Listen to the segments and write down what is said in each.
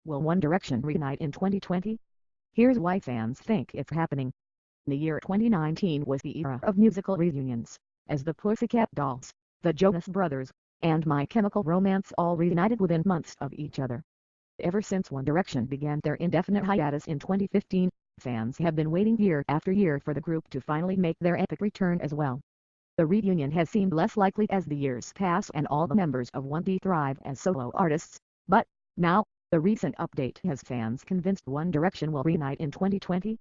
Will One Direction reunite in 2020? Here's why fans think it's happening. The year 2019 was the era of musical reunions, as the Pussycat Dolls, the Jonas Brothers, and My Chemical Romance all reunited within months of each other. Ever since One Direction began their indefinite hiatus in 2015, fans have been waiting year after year for the group to finally make their epic return as well. The reunion has seemed less likely as the years pass and all the members of OneD thrive as solo artists, but now, the recent update has fans convinced One Direction will reunite in 2020.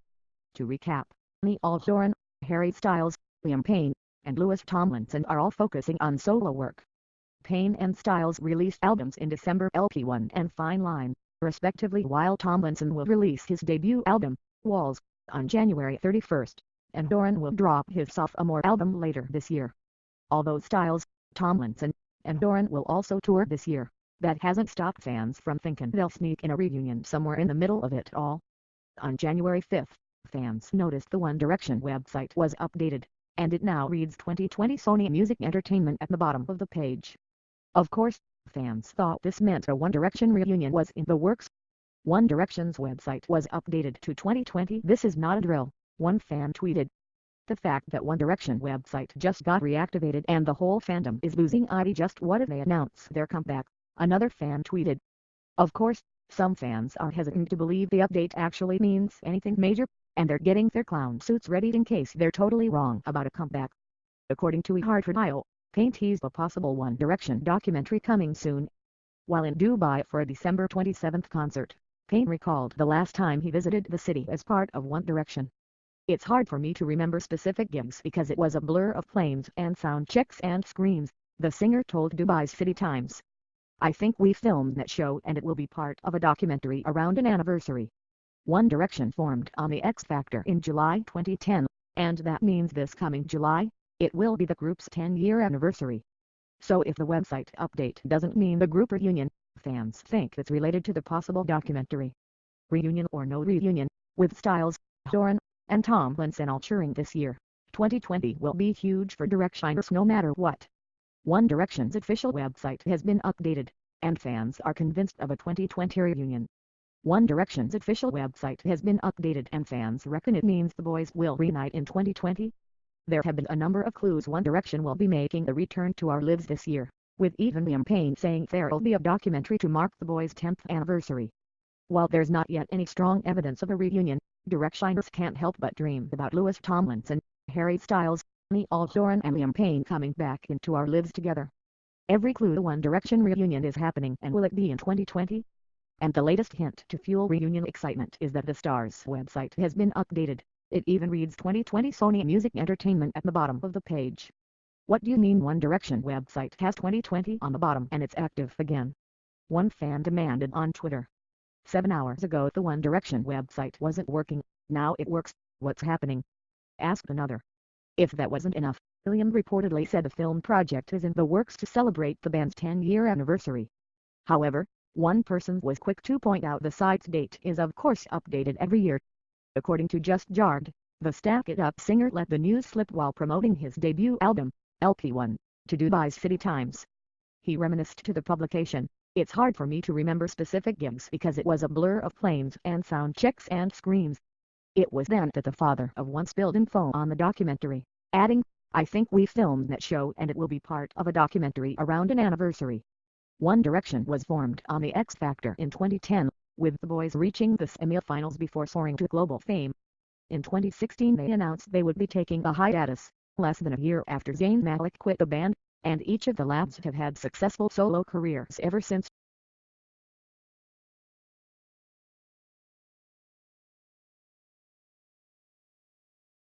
To recap, Niall Horan, Harry Styles, Payne, and Louis Tomlinson are all focusing on solo work. Payne and Styles released albums in December, LP1 and Fine Line, respectively, while Tomlinson will release his debut album, Walls, on January 31st, and Horan will drop his sophomore album later this year. Although Styles, Tomlinson, and Horan will also tour this year, that hasn't stopped fans from thinking they'll sneak in a reunion somewhere in the middle of it all. On January 5th, fans noticed the One Direction website was updated, and it now reads 2020 Sony Music Entertainment at the bottom of the page. Of course, fans thought this meant a One Direction reunion was in the works. One Direction's website was updated to 2020. This is not a drill, one fan tweeted. The fact that One Direction website just got reactivated and the whole fandom is losing ID, just what if they announce their comeback, another fan tweeted. Of course, some fans are hesitant to believe the update actually means anything major, and they're getting their clown suits ready in case they're totally wrong about a comeback. According to Niall, Payne teased a possible One Direction documentary coming soon. While in Dubai for a December 27th concert, Payne recalled the last time he visited the city as part of One Direction. "It's hard for me to remember specific gigs because it was a blur of planes and sound checks and screams," the singer told Dubai's City Times. "I think we filmed that show and it will be part of a documentary around an anniversary." One Direction formed on the X Factor in July 2010, and that means this coming July, it will be the group's 10-year anniversary. So if the website update doesn't mean the group reunion, fans think it's related to the possible documentary. Reunion or no reunion, with Styles, Horan, and Tomlinson all touring this year, 2020 will be huge for Directioners no matter what. One Direction's official website has been updated, and fans are convinced of a 2020 reunion. One Direction's official website has been updated and fans reckon it means the boys will reunite in 2020. There have been a number of clues One Direction will be making the return to our lives this year, with even Payne saying there'll be a documentary to mark the boys' 10th anniversary. While there's not yet any strong evidence of a reunion, Directioners can't help but dream about Louis Tomlinson, Harry Styles, Niall Horan and Payne coming back into our lives together. Every clue the One Direction reunion is happening, and will it be in 2020? And the latest hint to fuel reunion excitement is that the Stars website has been updated. It even reads 2020 Sony Music Entertainment at the bottom of the page. What do you mean One Direction website has 2020 on the bottom and it's active again? One fan demanded on Twitter. 7 hours ago the One Direction website wasn't working, now it works, what's happening? Asked another. If that wasn't enough, William reportedly said the film project is in the works to celebrate the band's 10-year anniversary. However, one person was quick to point out the site's date is of course updated every year. According to Just Jarred, the Stack It Up singer let the news slip while promoting his debut album, LP1, to Dubai's City Times. He reminisced to the publication, "It's hard for me to remember specific gigs because it was a blur of planes and sound checks and screams." It was then that the father of one spilled info on the documentary, adding, "I think we filmed that show and it will be part of a documentary around an anniversary." One Direction was formed on the X Factor in 2010, with the boys reaching the semi-finals before soaring to global fame. In 2016 they announced they would be taking a hiatus, less than a year after Zayn Malik quit the band, and each of the lads have had successful solo careers ever since.